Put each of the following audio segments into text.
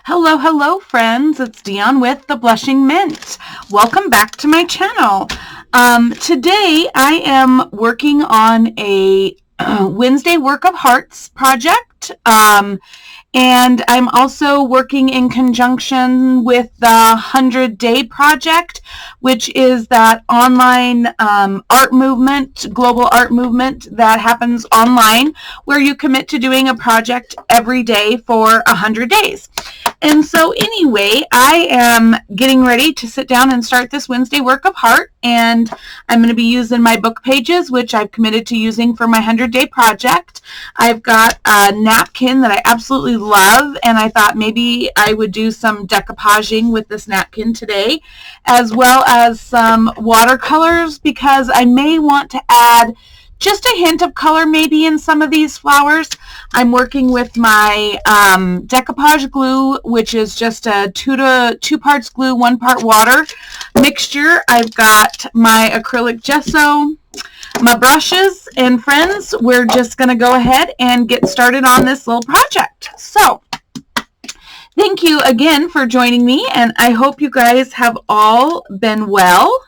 Hello, hello, friends. It's Dion with The Blushing Mint. Welcome back to my channel. Today, I am working on a Wednesday Work of Hearts project. And I'm also working in conjunction with the 100-Day Project, which is that online art movement, global art movement that happens online, where you commit to doing a project every day for 100 days. And so anyway, I am getting ready to sit down and start this Wednesday Work of Heart, and I'm going to be using my book pages, which I've committed to using for my 100-day project. I've got a napkin that I absolutely love, and I thought maybe I would do some decoupaging with this napkin today, as well as some watercolors, because I may want to add just a hint of color maybe in some of these flowers. I'm working with my decoupage glue, which is just a 2 parts glue, 1 part water mixture. I've got my acrylic gesso, my brushes, and friends, we're just going to go ahead and get started on this little project. So thank you again for joining me, and I hope you guys have all been well.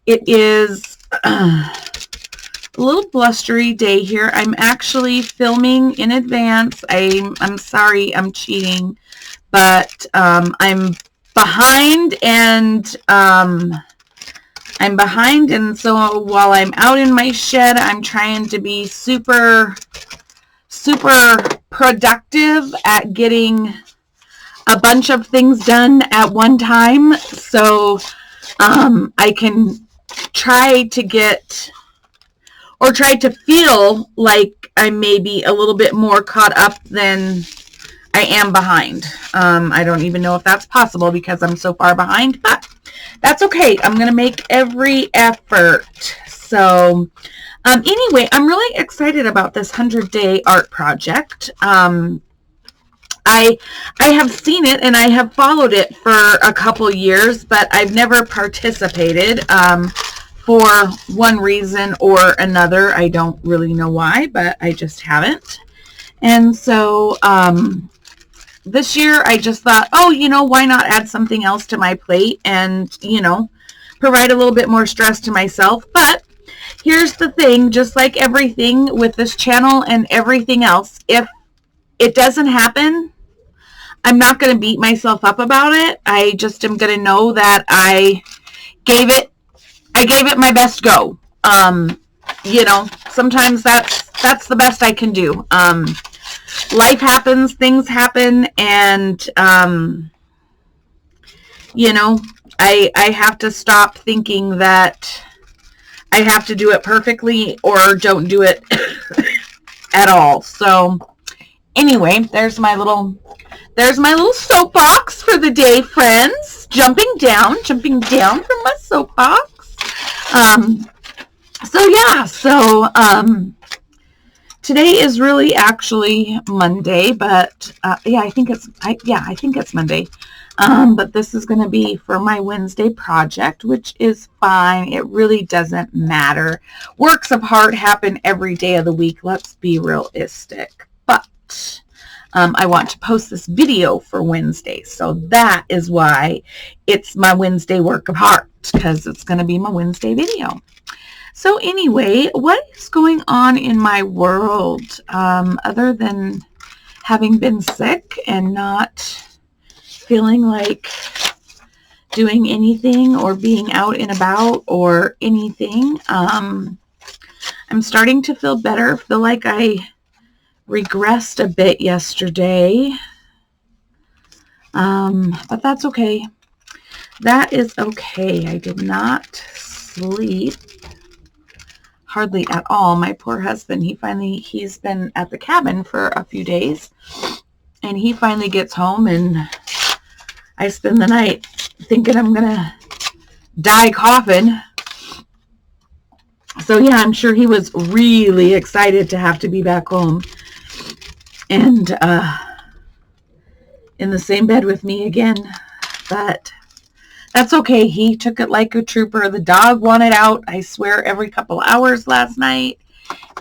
It is a little blustery day here. I'm actually filming in advance. I'm sorry I'm cheating, but I'm behind, and so while I'm out in my shed, I'm trying to be super productive at getting a bunch of things done at one time, so I can try to feel like I may be a little bit more caught up than I am behind. I don't even know if that's possible because I'm so far behind, but that's okay. I'm going to make every effort. So anyway, I'm really excited about this 100-day art project. I have seen it and I have followed it for a couple years, but I've never participated. For one reason or another. I don't really know why, but I just haven't. And so this year I just thought, oh, why not add something else to my plate and, provide a little bit more stress to myself. But here's the thing, just like everything with this channel and everything else, if it doesn't happen, I'm not going to beat myself up about it. I just am going to know that I gave it my best go. Sometimes that's the best I can do. Life happens, things happen, and I have to stop thinking that I have to do it perfectly or don't do it at all. So anyway, there's my little soapbox for the day, friends. Jumping down from my soapbox. Today is really actually Monday, but I think it's Monday. But this is going to be for my Wednesday project, which is fine. It really doesn't matter. Works of heart happen every day of the week. Let's be realistic. But I want to post this video for Wednesday, so that is why it's my Wednesday Work of Heart, because it's going to be my Wednesday video. So anyway, what is going on in my world other than having been sick and not feeling like doing anything or being out and about or anything? I'm starting to feel better. Feel like I regressed a bit yesterday, but that's okay. That is okay. I did not sleep hardly at all. My poor husband, he's been at the cabin for a few days, and he finally gets home, and I spend the night thinking I'm gonna die coughing. So yeah, I'm sure he was really excited to have to be back home and in the same bed with me again, but that's okay. He took it like a trooper. The dog wanted out, I swear, every couple hours last night.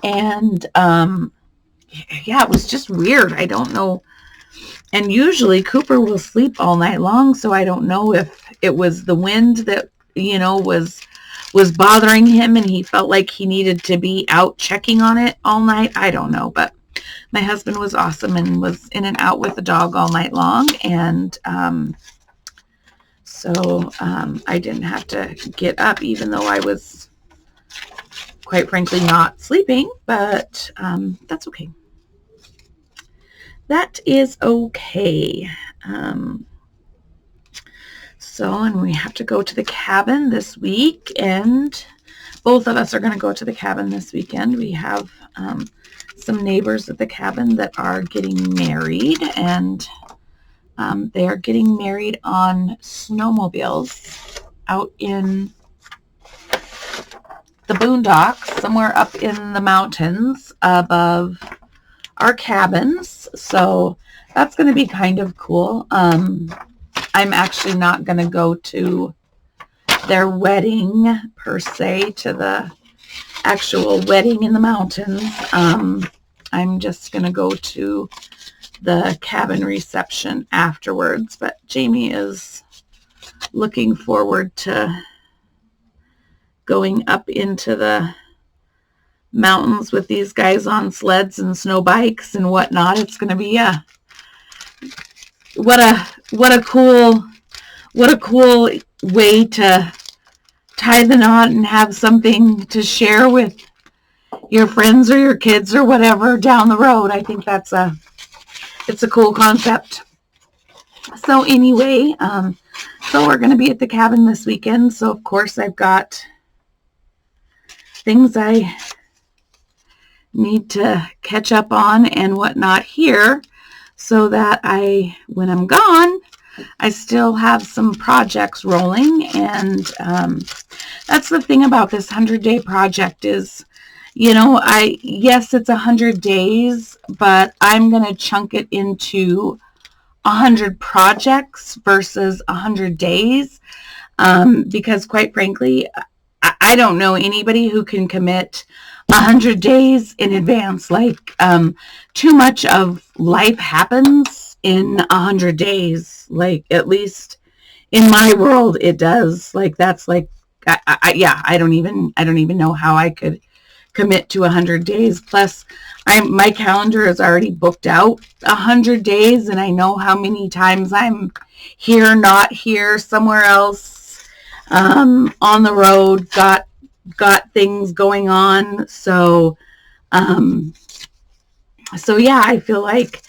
And yeah, it was just weird. I don't know. And usually Cooper will sleep all night long, so I don't know if it was the wind that, was bothering him and he felt like he needed to be out checking on it all night. I don't know, but my husband was awesome and was in and out with the dog all night long, and so I didn't have to get up, even though I was, quite frankly, not sleeping, but that's okay. That is okay. And we have to go to the cabin this week, and both of us are going to go to the cabin this weekend. We have some neighbors at the cabin that are getting married, and they are getting married on snowmobiles out in the boondocks, somewhere up in the mountains above our cabins. So that's going to be kind of cool. I'm actually not going to go to their wedding per se, to the actual wedding in the mountains. I'm just going to go to the cabin reception afterwards, but Jamie is looking forward to going up into the mountains with these guys on sleds and snow bikes and whatnot. It's going to be what a cool way to tie the knot and have something to share with your friends or your kids or whatever down the road. I think it's a cool concept. So anyway, so we're going to be at the cabin this weekend. So of course I've got things I need to catch up on and whatnot here, so that when I'm gone, I still have some projects rolling. And that's the thing about this 100-day project is, yes, it's 100 days, but I'm going to chunk it into 100 projects versus 100 days, because quite frankly, I don't know anybody who can commit 100 days in advance. Like, too much of life happens in 100 days. Like, at least in my world, it does. Like, that's like, I don't even know how I could commit to 100 days. Plus, my calendar is already booked out 100 days, and I know how many times I'm here, not here, somewhere else, on the road, got things going on. So yeah, I feel like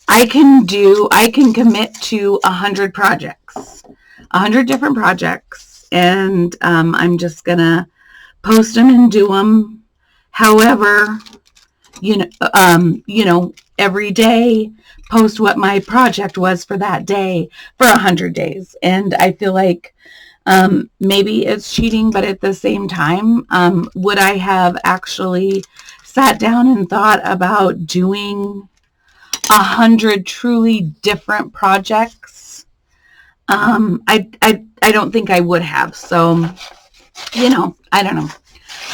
I can commit to 100 projects, 100 different projects, and I'm just gonna post them and do them however, every day, post what my project was for that day for 100 days. And I feel like maybe it's cheating, but at the same time, would I have actually sat down and thought about doing 100 truly different projects? I don't think I would have. So, I don't know.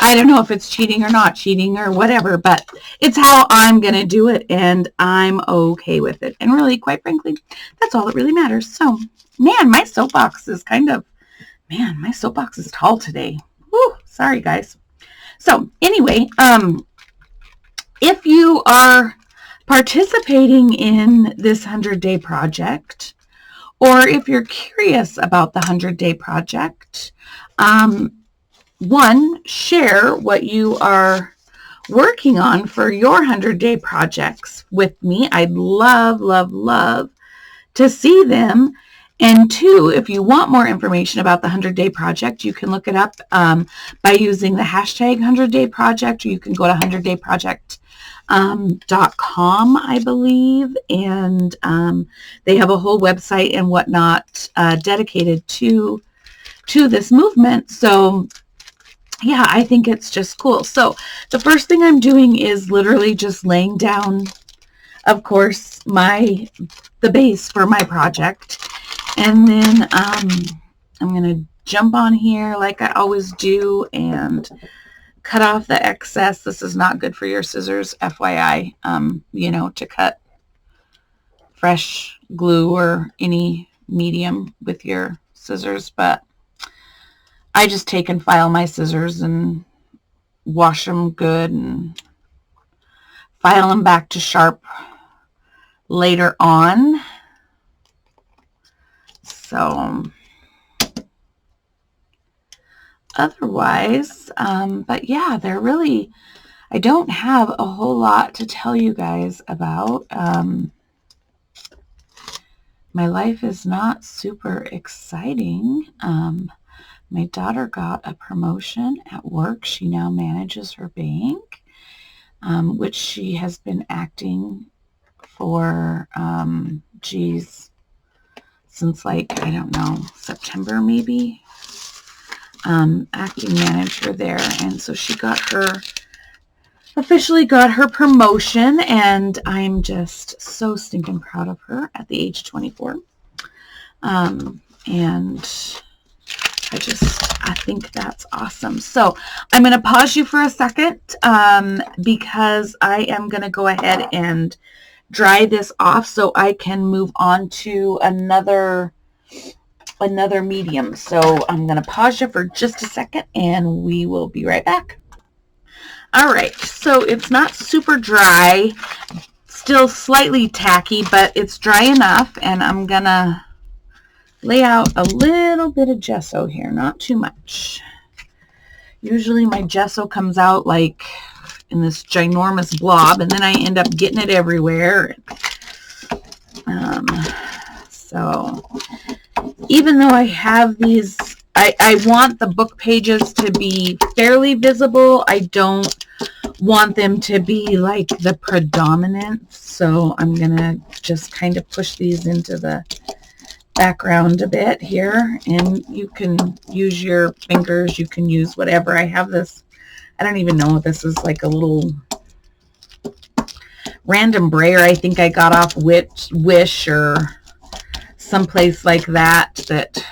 I don't know if it's cheating or not cheating or whatever, but it's how I'm going to do it, and I'm okay with it. And really, quite frankly, that's all that really matters. So, man, my soapbox is tall today. Woo, sorry, guys. So, anyway, if you are participating in this 100-day project, or if you're curious about the 100-day project, one, share what you are working on for your 100-day projects with me. I'd love, love, love to see them. And two, if you want more information about the 100-day project, you can look it up by using the hashtag 100-day project, or you can go to 100dayproject.com, I believe. And they have a whole website and whatnot dedicated to this movement. So yeah, I think it's just cool. So the first thing I'm doing is literally just laying down, of course, the base for my project. And then I'm going to jump on here like I always do and cut off the excess. This is not good for your scissors, FYI, to cut fresh glue or any medium with your scissors, but I just take and file my scissors and wash them good and file them back to sharp later on. So otherwise, but yeah, they're really, I don't have a whole lot to tell you guys about. My life is not super exciting. My daughter got a promotion at work. She now manages her bank, which she has been acting for, since like, I don't know, September maybe. Acting manager there. And so she officially got her promotion, and I'm just so stinking proud of her at the age of 24. And I think that's awesome. So I'm going to pause you for a second because I am going to go ahead and dry this off so I can move on to another medium. So I'm going to pause you for just a second and we will be right back. All right, so it's not super dry, still slightly tacky, but it's dry enough, and I'm going to lay out a little bit of gesso here, not too much. Usually my gesso comes out like in this ginormous blob, and then I end up getting it everywhere. So even though I have these, I want the book pages to be fairly visible. I don't want them to be like the predominant. So I'm going to just kind of push these into the background a bit here, and you can use your fingers, you can use whatever. I have this, I don't even know if this is like a little random brayer I think I got off Wish or someplace like that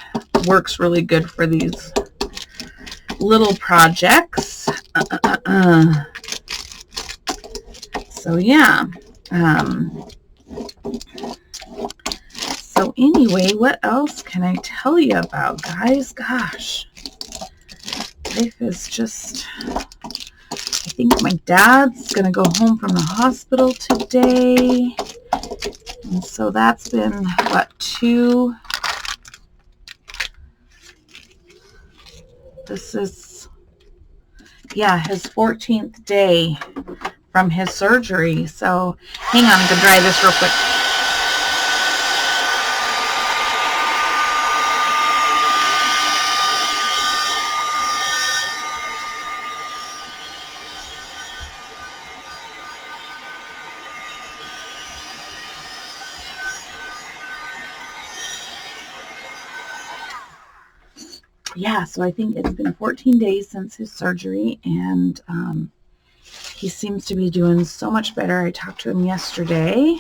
works really good for these little projects. So yeah. So anyway, what else can I tell you about, guys? Gosh, life is just, I think my dad's going to go home from the hospital today. And so that's been, what, this is, yeah, his 14th day from his surgery. So hang on, I'm going to dry this real quick. Yeah, so I think it's been 14 days since his surgery, and he seems to be doing so much better. I talked to him yesterday,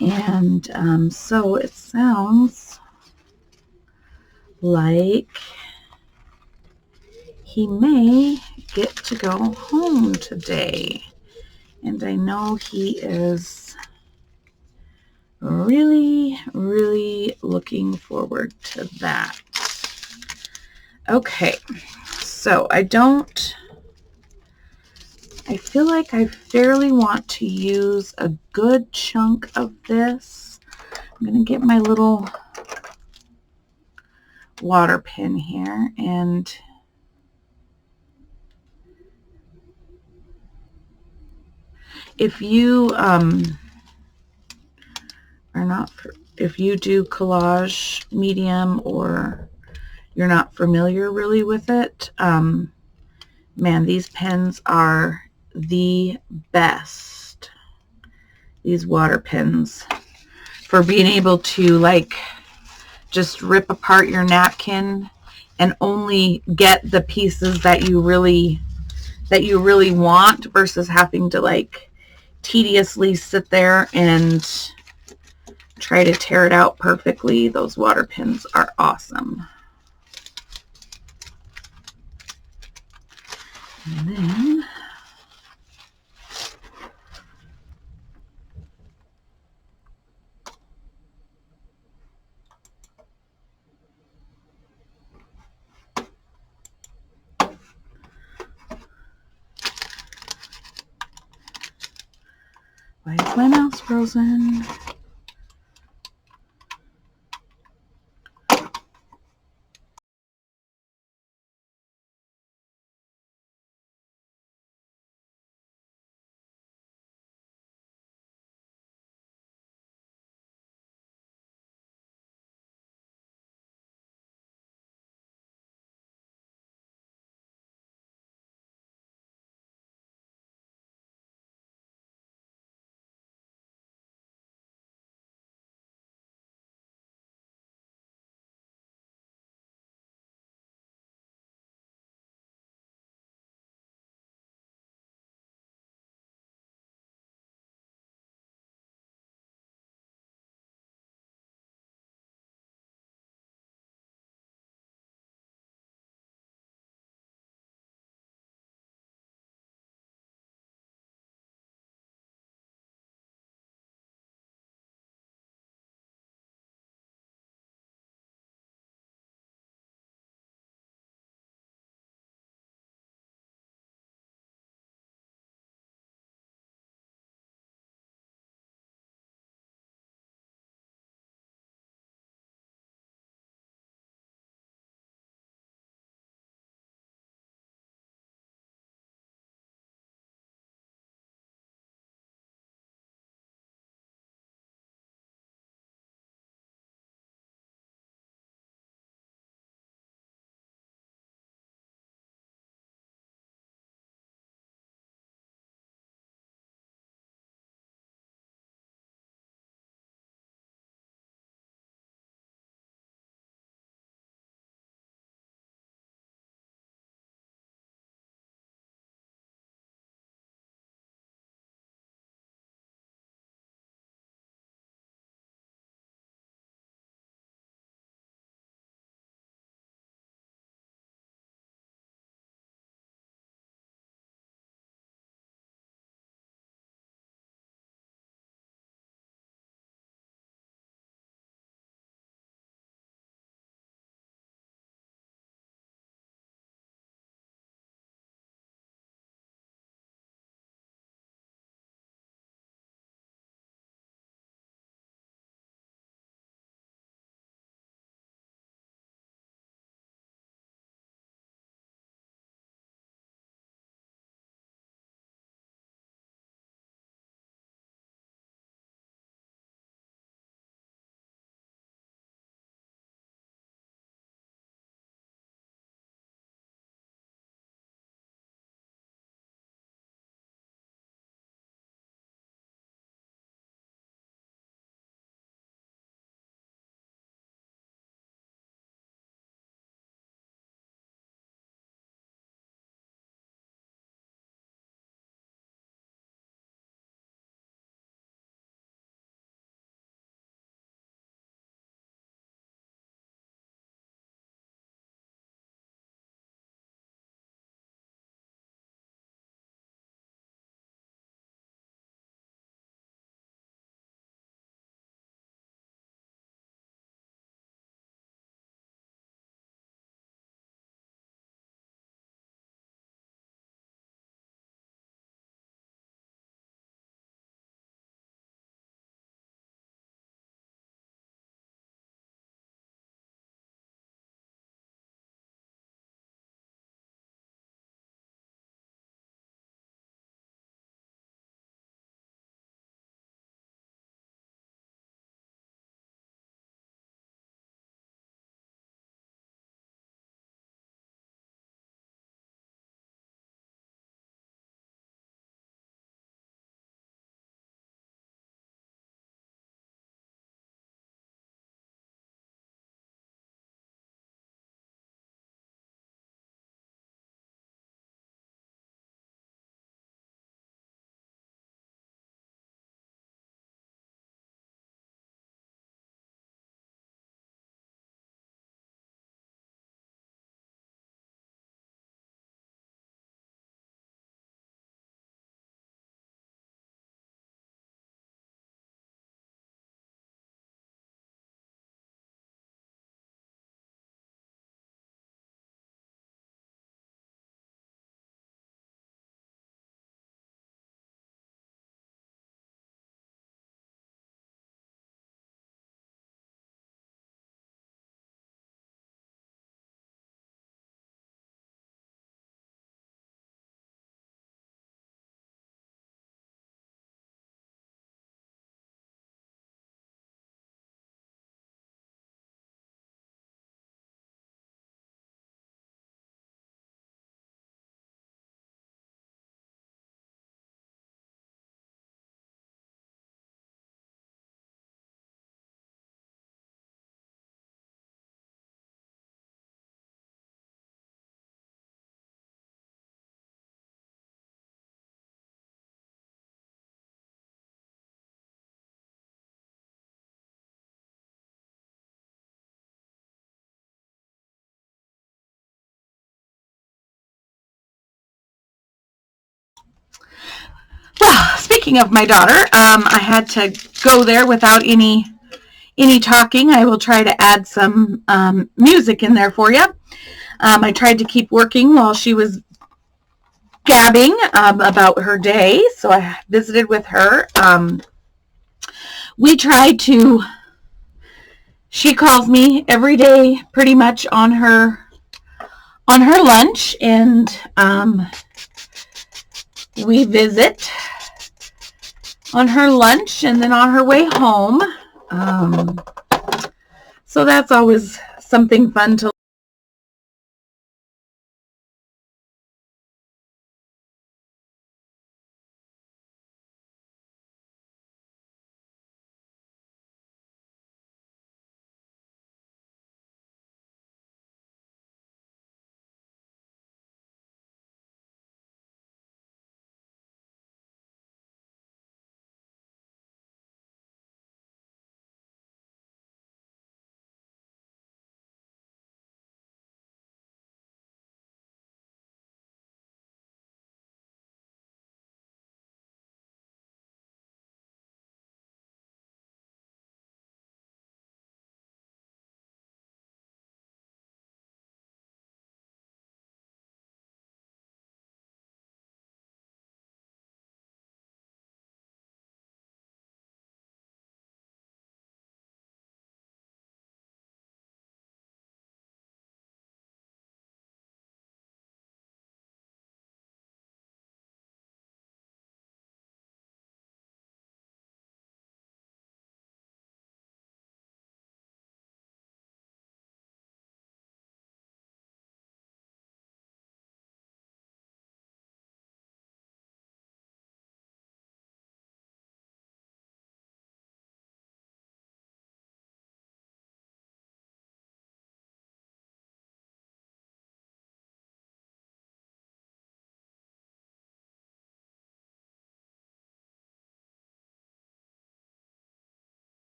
and so it sounds like he may get to go home today. And I know he is really, really looking forward to that. Okay, so I feel like I fairly want to use a good chunk of this. I'm going to get my little water pen here, and if you if you do collage medium or you're not familiar really with it, man, these pens are the best. These water pens for being able to like just rip apart your napkin and only get the pieces that you really want versus having to like tediously sit there and try to tear it out perfectly. Those water pens are awesome. And then My mouse frozen. Well, speaking of my daughter, I had to go there without any talking. I will try to add some music in there for you. I tried to keep working while she was gabbing about her day, so I visited with her. We tried to, she calls me every day pretty much on her lunch, and we visit on her lunch and then on her way home. So that's always something fun to